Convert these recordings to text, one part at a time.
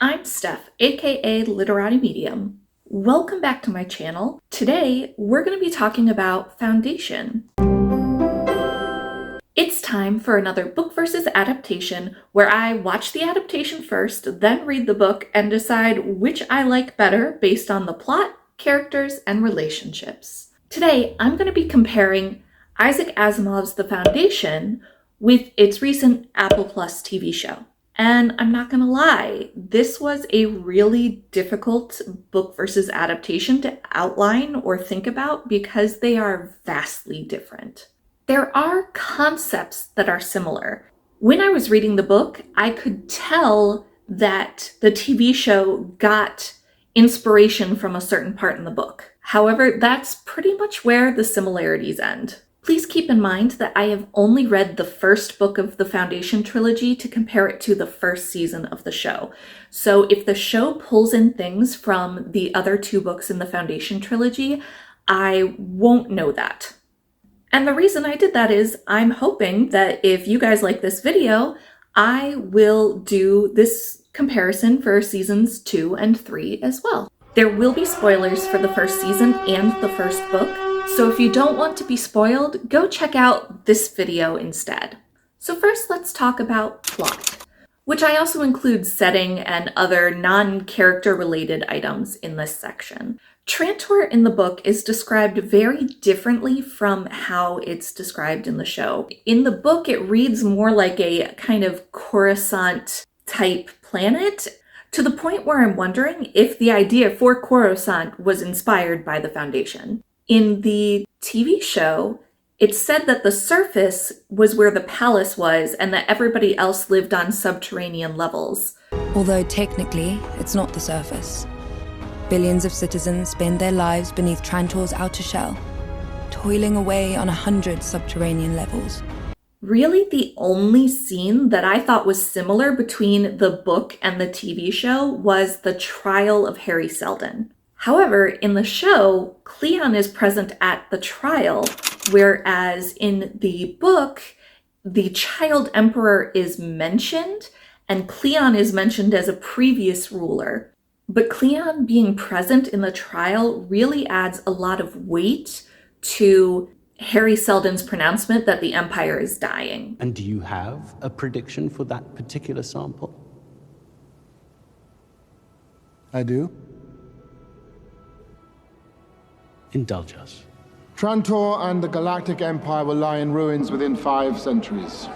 I'm Steph, aka Literati Medium. Welcome back to my channel. Today, we're going to be talking about Foundation. It's time for another book versus adaptation where I watch the adaptation first, then read the book and decide which I like better based on the plot, characters, and relationships. Today, I'm going to be comparing Isaac Asimov's The Foundation with its recent Apple Plus TV show. And I'm not gonna lie, this was a really difficult book versus adaptation to outline or think about because they are vastly different. There are concepts that are similar. When I was reading the book, I could tell that the TV show got inspiration from a certain part in the book. However, that's pretty much where the similarities end. Please keep in mind that I have only read the first book of the Foundation trilogy to compare it to the first season of the show. So if the show pulls in things from the other two books in the Foundation trilogy, I won't know that. And the reason I did that is I'm hoping that if you guys like this video, I will do this comparison for seasons 2 and 3 as well. There will be spoilers for the first season and the first book. So if you don't want to be spoiled, go check out this video instead. So first, let's talk about plot, which I also include setting and other non-character related items in this section. Trantor in the book is described very differently from how it's described in the show. In the book, it reads more like a kind of Coruscant type planet, to the point where I'm wondering if the idea for Coruscant was inspired by the Foundation. In the TV show, it's said that the surface was where the palace was and that everybody else lived on subterranean levels. Although technically, it's not the surface. Billions of citizens spend their lives beneath Trantor's outer shell, toiling away on 100 subterranean levels. Really, the only scene that I thought was similar between the book and the TV show was the trial of Harry Seldon. However, in the show, Cleon is present at the trial, whereas in the book, the child emperor is mentioned, and Cleon is mentioned as a previous ruler. But Cleon being present in the trial really adds a lot of weight to Harry Seldon's pronouncement that the empire is dying. And do you have a prediction for that particular sample? I do. Indulge us. Trantor and the Galactic Empire will lie in ruins within 5 centuries.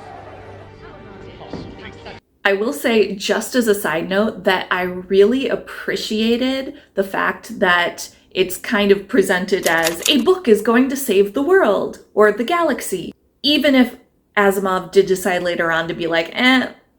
I will say, just as a side note, that I really appreciated the fact that it's kind of presented as a book is going to save the world or the galaxy, even if Asimov did decide later on to be like,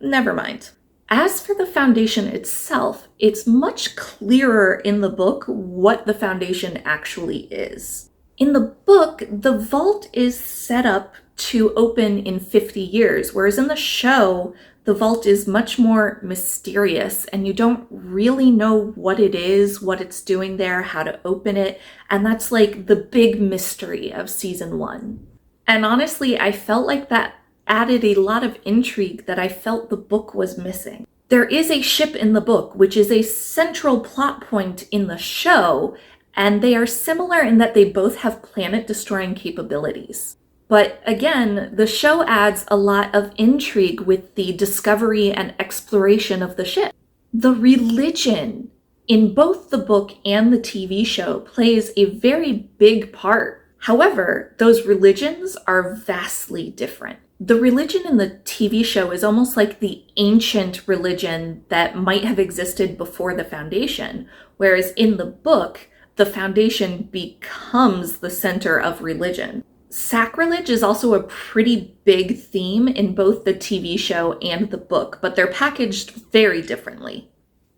never mind. As for the Foundation itself, it's much clearer in the book what the Foundation actually is. In the book, the vault is set up to open in 50 years, whereas in the show, the vault is much more mysterious and you don't really know what it is, what it's doing there, how to open it, and that's like the big mystery of season 1. And honestly, I felt like that added a lot of intrigue that I felt the book was missing. There is a ship in the book, which is a central plot point in the show, and they are similar in that they both have planet-destroying capabilities. But again, the show adds a lot of intrigue with the discovery and exploration of the ship. The religion in both the book and the TV show plays a very big part. However, those religions are vastly different. The religion in the TV show is almost like the ancient religion that might have existed before the Foundation, whereas in the book, the Foundation becomes the center of religion. Sacrilege is also a pretty big theme in both the TV show and the book, but they're packaged very differently.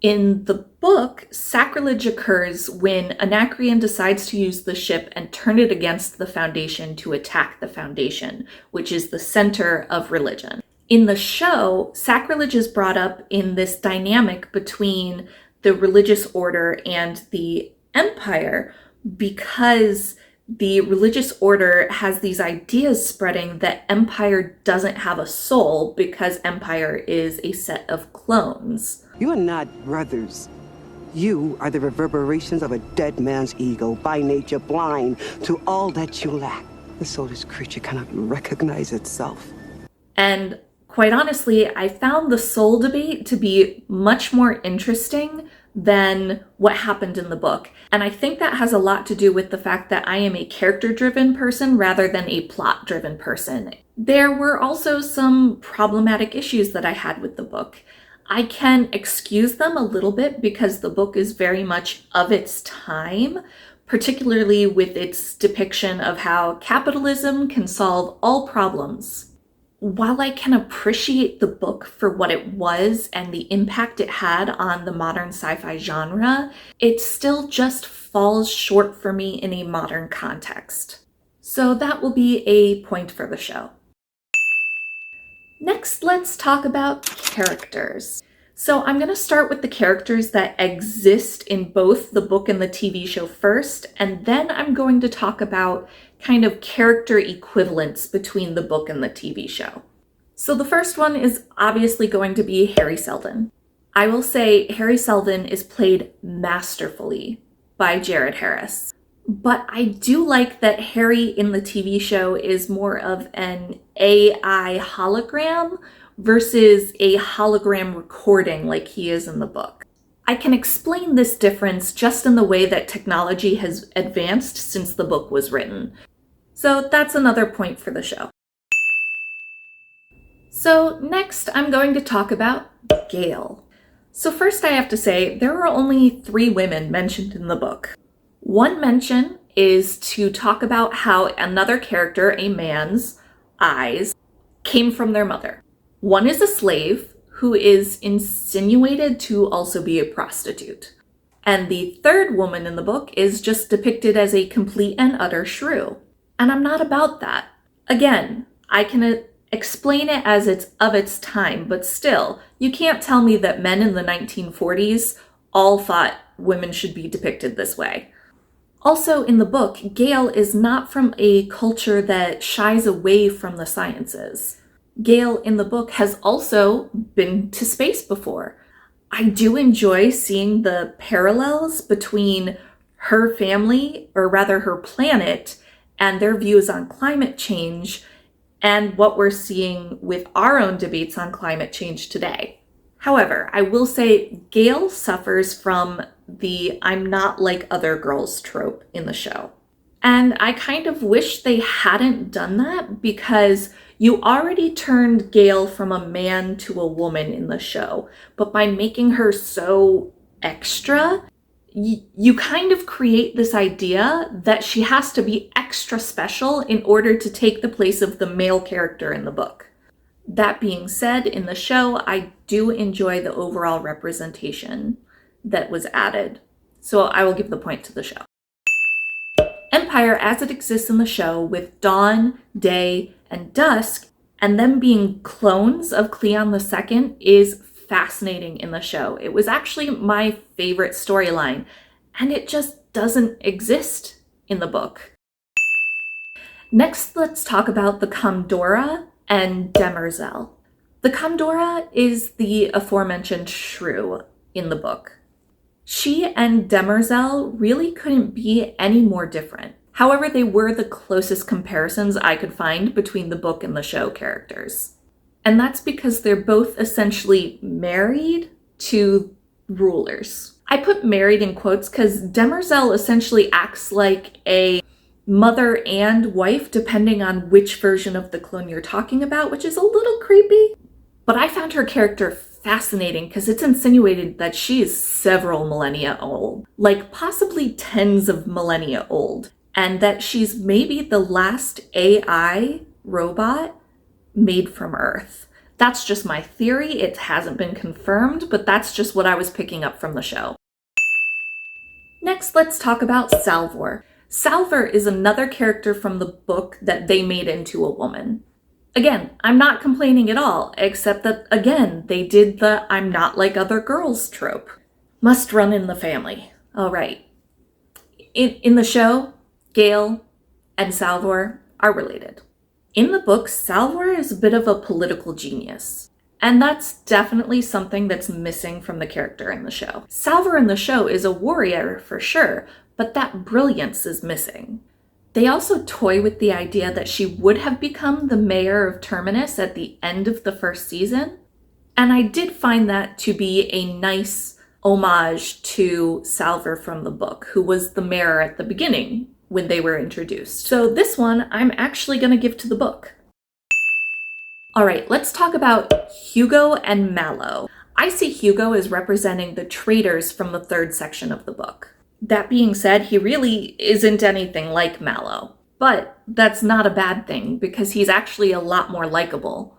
In the book, sacrilege occurs when Anacreon decides to use the ship and turn it against the Foundation to attack the Foundation, which is the center of religion. In the show, sacrilege is brought up in this dynamic between the religious order and the Empire because the religious order has these ideas spreading that Empire doesn't have a soul because Empire is a set of clones. You are not brothers. You are the reverberations of a dead man's ego, by nature blind to all that you lack. The soulless creature cannot recognize itself. And quite honestly, I found the soul debate to be much more interesting than what happened in the book. And I think that has a lot to do with the fact that I am a character-driven person rather than a plot-driven person. There were also some problematic issues that I had with the book. I can excuse them a little bit because the book is very much of its time, particularly with its depiction of how capitalism can solve all problems. While I can appreciate the book for what it was and the impact it had on the modern sci-fi genre, it still just falls short for me in a modern context. So that will be a point for the show. Next, let's talk about characters. So I'm going to start with the characters that exist in both the book and the TV show first, and then I'm going to talk about kind of character equivalents between the book and the TV show. So the first one is obviously going to be Harry Seldon. I will say Harry Seldon is played masterfully by Jared Harris. But I do like that Harry in the TV show is more of an AI hologram versus a hologram recording like he is in the book. I can explain this difference just in the way that technology has advanced since the book was written. So that's another point for the show. So next I'm going to talk about Gale. So first I have to say there are only 3 women mentioned in the book. One mention is to talk about how another character, a man's eyes, came from their mother. One is a slave who is insinuated to also be a prostitute. And the third woman in the book is just depicted as a complete and utter shrew. And I'm not about that. Again, I can explain it as it's of its time, but still, you can't tell me that men in the 1940s all thought women should be depicted this way. Also, in the book, Gale is not from a culture that shies away from the sciences. Gale in the book has also been to space before. I do enjoy seeing the parallels between her family, or rather her planet, and their views on climate change, and what we're seeing with our own debates on climate change today. However, I will say Gale suffers from the I'm not like other girls trope in the show. And I kind of wish they hadn't done that because you already turned Gale from a man to a woman in the show. But by making her so extra, you kind of create this idea that she has to be extra special in order to take the place of the male character in the book. That being said, in the show, I do enjoy the overall representation that was added. So I will give the point to the show. Empire, as it exists in the show, with dawn, day, and dusk, and them being clones of Cleon II, is fascinating in the show. It was actually my favorite storyline, and it just doesn't exist in the book. Next, let's talk about the Comdora and Demerzel. The Comdora is the aforementioned shrew in the book. She and Demerzel really couldn't be any more different. However, they were the closest comparisons I could find between the book and the show characters. And that's because they're both essentially married to rulers. I put married in quotes because Demerzel essentially acts like a mother and wife depending on which version of the clone you're talking about, which is a little creepy. But I found her character fascinating because it's insinuated that she is several millennia old, like possibly tens of millennia old, and that she's maybe the last AI robot made from Earth. That's just my theory. It hasn't been confirmed, but that's just what I was picking up from the show. Next, let's talk about Salvor. Salvor is another character from the book that they made into a woman. Again, I'm not complaining at all, except that, again, they did the I'm not like other girls trope. Must run in the family. All right. In the show, Gale and Salvor are related. In the book, Salvor is a bit of a political genius. And that's definitely something that's missing from the character in the show. Salvor in the show is a warrior for sure, but that brilliance is missing. They also toy with the idea that she would have become the mayor of Terminus at the end of the first season. And I did find that to be a nice homage to Salvor from the book, who was the mayor at the beginning when they were introduced. So this one I'm actually going to give to the book. All right, let's talk about Hugo and Mallow. I see Hugo as representing the traitors from the third section of the book. That being said, he really isn't anything like Mallow. But that's not a bad thing, because he's actually a lot more likable.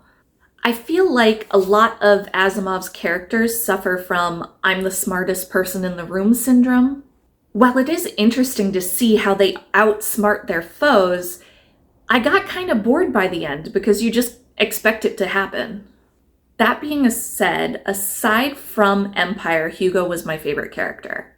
I feel like a lot of Asimov's characters suffer from I'm the smartest person in the room syndrome. While it is interesting to see how they outsmart their foes, I got kind of bored by the end because you just expect it to happen. That being said, aside from Empire, Hugo was my favorite character.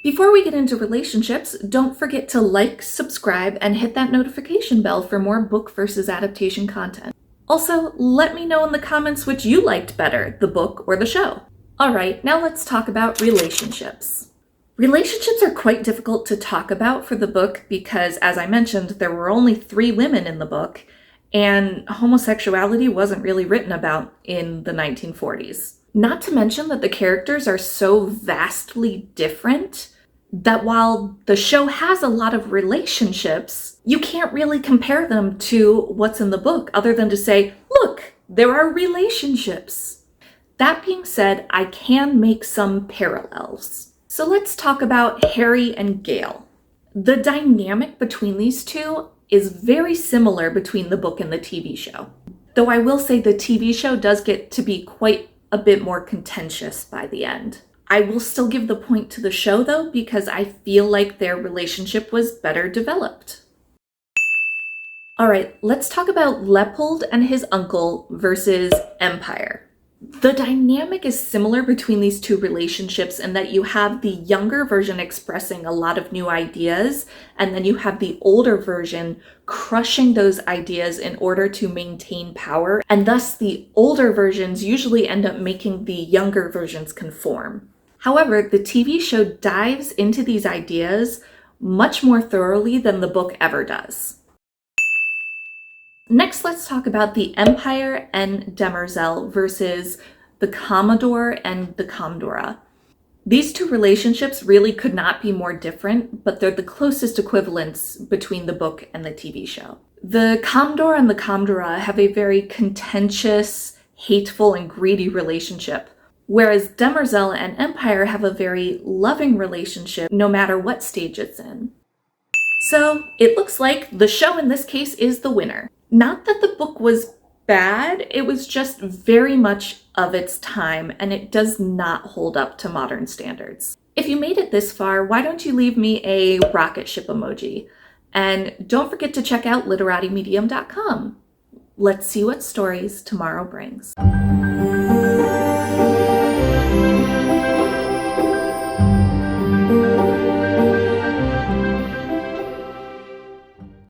Before we get into relationships, don't forget to like, subscribe, and hit that notification bell for more book versus adaptation content. Also, let me know in the comments which you liked better, the book or the show. Alright, now let's talk about relationships. Relationships are quite difficult to talk about for the book because, as I mentioned, there were only 3 women in the book, and homosexuality wasn't really written about in the 1940s. Not to mention that the characters are so vastly different that while the show has a lot of relationships, you can't really compare them to what's in the book other than to say, look, there are relationships. That being said, I can make some parallels. So let's talk about Harry and Gale. The dynamic between these two is very similar between the book and the TV show. Though I will say the TV show does get to be quite a bit more contentious by the end. I will still give the point to the show though, because I feel like their relationship was better developed. Alright, let's talk about Leopold and his uncle versus Empire. The dynamic is similar between these two relationships in that you have the younger version expressing a lot of new ideas, and then you have the older version crushing those ideas in order to maintain power, and thus the older versions usually end up making the younger versions conform. However, the TV show dives into these ideas much more thoroughly than the book ever does. Next, let's talk about the Empire and Demerzel versus the Commodore and the Commodora. These two relationships really could not be more different, but they're the closest equivalents between the book and the TV show. The Commodore and the Commodora have a very contentious, hateful, and greedy relationship, whereas Demerzel and Empire have a very loving relationship no matter what stage it's in. So it looks like the show in this case is the winner. Not that the book was bad, it was just very much of its time, and it does not hold up to modern standards. If you made it this far, why don't you leave me a rocket ship emoji? And don't forget to check out literatimedium.com. Let's see what stories tomorrow brings.